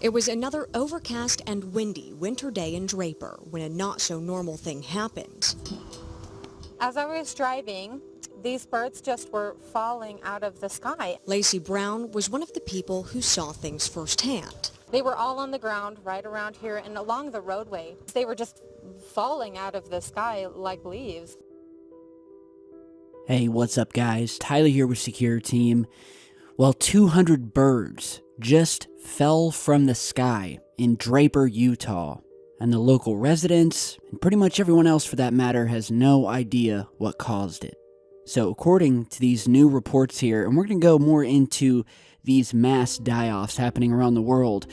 It was another overcast and windy winter day in Draper when a not-so-normal thing happened. As I was driving, these birds just were falling out of the sky. Lacey Brown was one of the people who saw things firsthand. They were all on the ground right around here and along the roadway. They were just falling out of the sky like leaves. Hey, what's up guys? Tyler here with Secure Team. Well, 200 birds just fell from the sky in Draper, Utah. And the local residents, and pretty much everyone else for that matter, has no idea what caused it. So according to these new reports here, and we're going to go more into these mass die-offs happening around the world.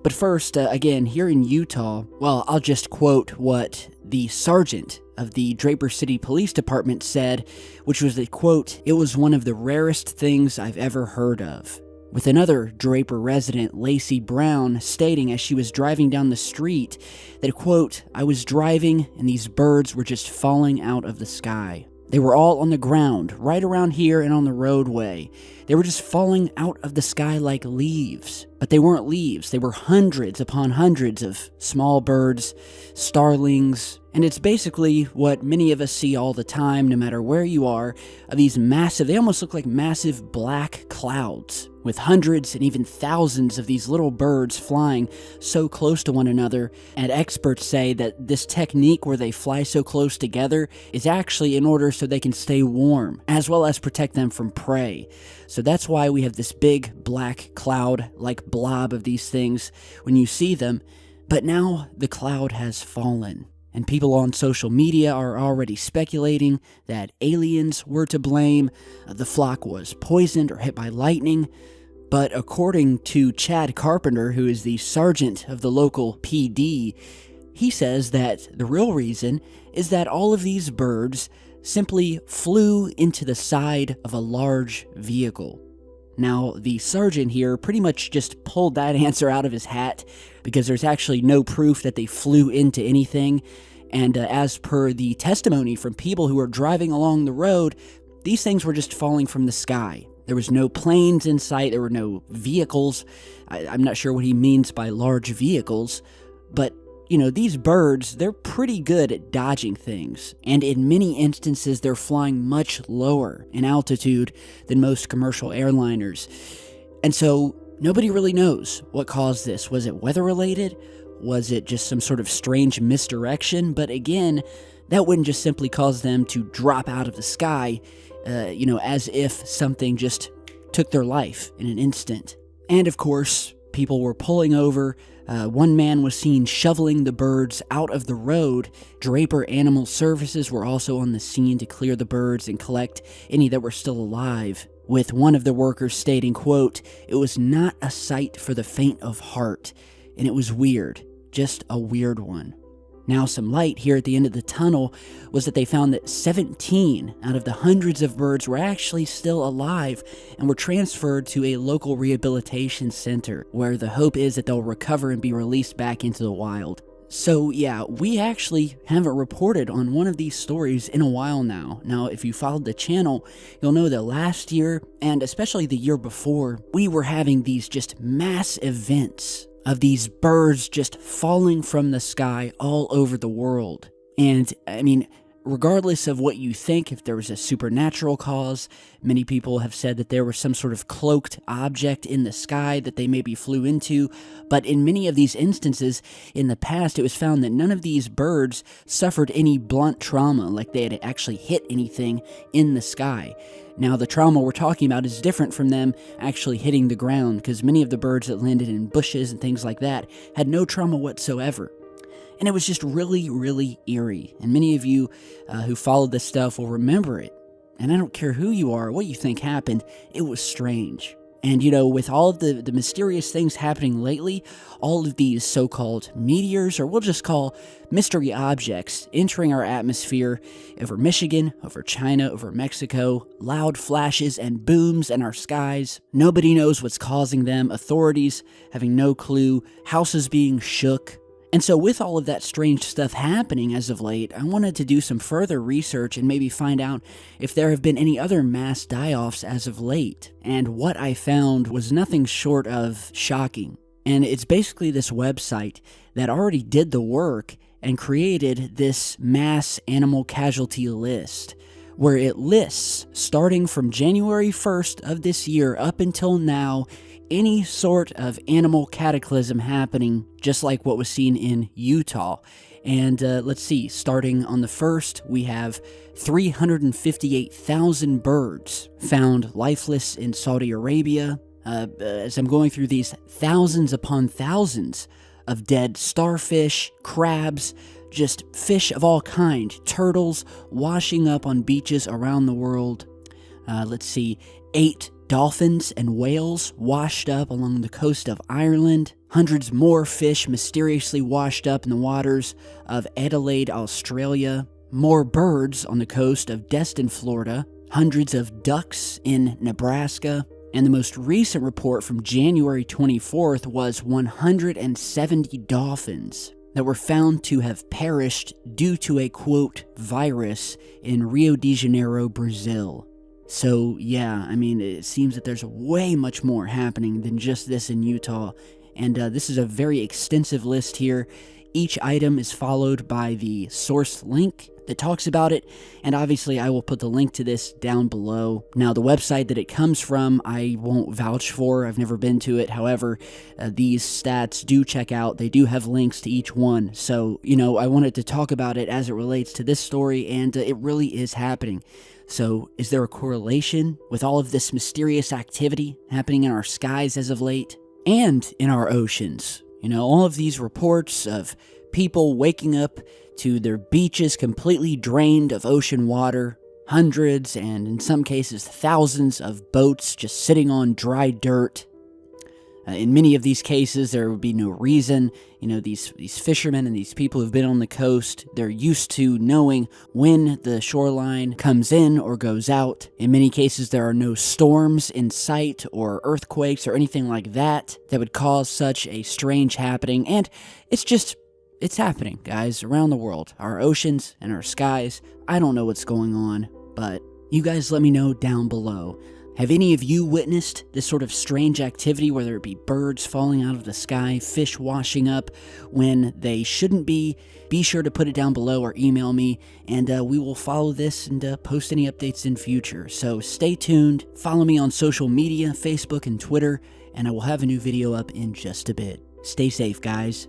But first, again, here in Utah, well, I'll just quote what the sergeant of the Draper City Police Department said, which was that, quote, "It was one of the rarest things I've ever heard of." With another Draper resident, Lacey Brown, stating as she was driving down the street that, quote, "I was driving and these birds were just falling out of the sky. They were all on the ground, right around here and on the roadway. They were just falling out of the sky like leaves. But they weren't leaves, they were hundreds upon hundreds of small birds, starlings, and it's basically what many of us see all the time, no matter where you are, of these massive, they almost look like massive black clouds, with hundreds and even thousands of these little birds flying so close to one another, and experts say that this technique where they fly so close together is actually in order so they can stay warm, as well as protect them from prey. So that's why we have this big black cloud-like blob of these things when you see them, but now the cloud has fallen. And people on social media are already speculating that aliens were to blame, the flock was poisoned or hit by lightning. But according to Chad Carpenter, who is the sergeant of the local PD, he says that the real reason is that all of these birds simply flew into the side of a large vehicle. Now, the sergeant here pretty much just pulled that answer out of his hat because there's actually no proof that they flew into anything. And as per the testimony from people who were driving along the road, these things were just falling from the sky. There was no planes in sight, there were no vehicles. I'm not sure what he means by large vehicles, but you know, these birds, they're pretty good at dodging things, and in many instances they're flying much lower in altitude than most commercial airliners. And so nobody really knows what caused this. Was it weather related? Was it just some sort of strange misdirection? But again, that wouldn't just simply cause them to drop out of the sky, as if something just took their life in an instant. And of course, people were pulling over. One man was seen shoveling the birds out of the road. Draper Animal Services were also on the scene to clear the birds and collect any that were still alive, with one of the workers stating, quote, "It was not a sight for the faint of heart, and it was weird, just a weird one." Now, some light here at the end of the tunnel was that they found that 17 out of the hundreds of birds were actually still alive and were transferred to a local rehabilitation center, where the hope is that they'll recover and be released back into the wild. So yeah, we actually haven't reported on one of these stories in a while now. Now, if you followed the channel, you'll know that last year, and especially the year before, we were having these just mass events of these birds just falling from the sky all over the world. And I mean, regardless of what you think, if there was a supernatural cause, many people have said that there was some sort of cloaked object in the sky that they maybe flew into. But in many of these instances in the past, it was found that none of these birds suffered any blunt trauma, like they had actually hit anything in the sky. Now, the trauma we're talking about is different from them actually hitting the ground, because many of the birds that landed in bushes and things like that had no trauma whatsoever. And it was just really, really eerie. And many of you who followed this stuff will remember it. And I don't care who you are, what you think happened, it was strange. And you know, with all of the mysterious things happening lately, all of these so-called meteors, or we'll just call mystery objects, entering our atmosphere over Michigan, over China, over Mexico, loud flashes and booms in our skies. Nobody knows what's causing them, authorities having no clue, houses being shook. And so with all of that strange stuff happening as of late, I wanted to do some further research and maybe find out if there have been any other mass die-offs as of late. And what I found was nothing short of shocking. And it's basically this website that already did the work and created this mass animal casualty list, where it lists, starting from January 1st of this year up until now, any sort of animal cataclysm happening, just like what was seen in Utah. And let's see, starting on the 1st, we have 358,000 birds found lifeless in Saudi Arabia. As I'm going through these, thousands upon thousands of dead starfish, crabs, just fish of all kind, turtles washing up on beaches around the world. Let's see, 8 dolphins and whales washed up along the coast of Ireland. Hundreds more fish mysteriously washed up in the waters of Adelaide, Australia. More birds on the coast of Destin, Florida. Hundreds of ducks in Nebraska. And the most recent report from January 24th was 170 dolphins that were found to have perished due to a, quote, virus in Rio de Janeiro, Brazil. So, yeah, I mean, it seems that there's way much more happening than just this in Utah. And this is a very extensive list here. Each item is followed by the source link that talks about it, and obviously I will put the link to this down below. Now, the website that it comes from, I won't vouch for. I've never been to it. However, these stats do check out. They do have links to each one. So, you know, I wanted to talk about it as it relates to this story, and it really is happening. So, is there a correlation with all of this mysterious activity happening in our skies as of late? And in our oceans? You know, all of these reports of people waking up to their beaches completely drained of ocean water, hundreds and in some cases thousands of boats just sitting on dry dirt. In many of these cases, there would be no reason. You know, these fishermen and these people who've been on the coast, they're used to knowing when the shoreline comes in or goes out. In many cases, there are no storms in sight or earthquakes or anything like that that would cause such a strange happening. And it's happening, guys, around the world. Our oceans and our skies. I don't know what's going on, but you guys let me know down below. Have any of you witnessed this sort of strange activity, whether it be birds falling out of the sky, fish washing up when they shouldn't be? Be sure to put it down below or email me, and we will follow this and post any updates in future. So stay tuned, follow me on social media, Facebook and Twitter, and I will have a new video up in just a bit. Stay safe, guys.